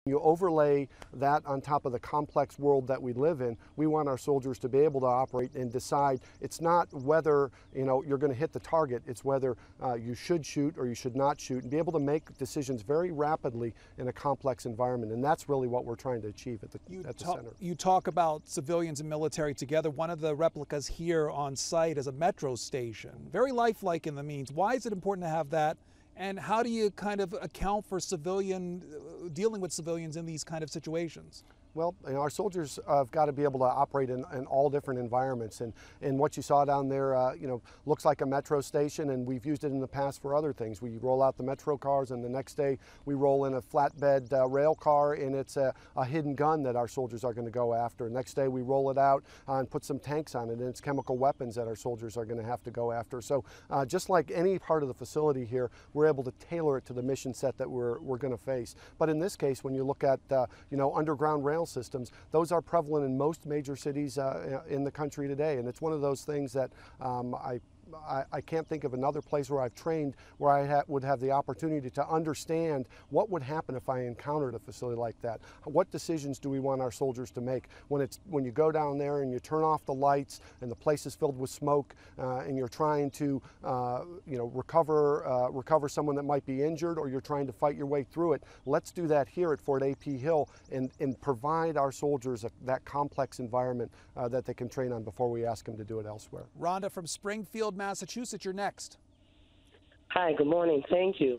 You overlay that on top of the complex world that we live in. We want our soldiers to be able to operate and decide. It's not whether you're going to hit the target. It's whether you should shoot or you should not shoot, and be able to make decisions very rapidly in a complex environment. And that's really what we're trying to achieve at the center. You talk about civilians and military together. One of the replicas here on site is a metro station, very lifelike in the means. Why is it important to have that? And how do you kind of account for dealing with civilians in these kind of situations? Well, our soldiers have got to be able to operate in all different environments, and what you saw down there, looks like a metro station, and we've used it in the past for other things. We roll out the metro cars, and the next day we roll in a flatbed rail car, and it's a hidden gun that our soldiers are going to go after. Next day we roll it out and put some tanks on it, and it's chemical weapons that our soldiers are going to have to go after. So just like any part of the facility here, we're able to tailor it to the mission set that we're going to face. But in this case, when you look at underground rail systems, those are prevalent in most major cities in the country today, and it's one of those things that I can't think of another place where I've trained where I would have the opportunity to understand what would happen if I encountered a facility like that. What decisions do we want our soldiers to make when you go down there and you turn off the lights and the place is filled with smoke and you're trying to recover someone that might be injured, or you're trying to fight your way through it. Let's do that here at Fort A.P. Hill and provide our soldiers that complex environment that they can train on before we ask them to do it elsewhere. Rhonda from Springfield, Massachusetts, you're next. Hi, good morning. Thank you.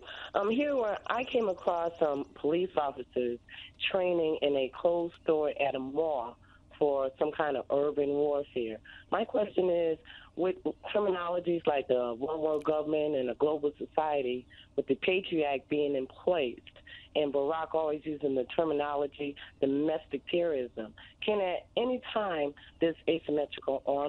Here where I came across some police officers training in a closed store at a mall for some kind of urban warfare. My question is, with terminologies like the one world government and a global society, with the Patriot Act being in place, and Barack always using the terminology domestic terrorism, can at any time this asymmetrical armed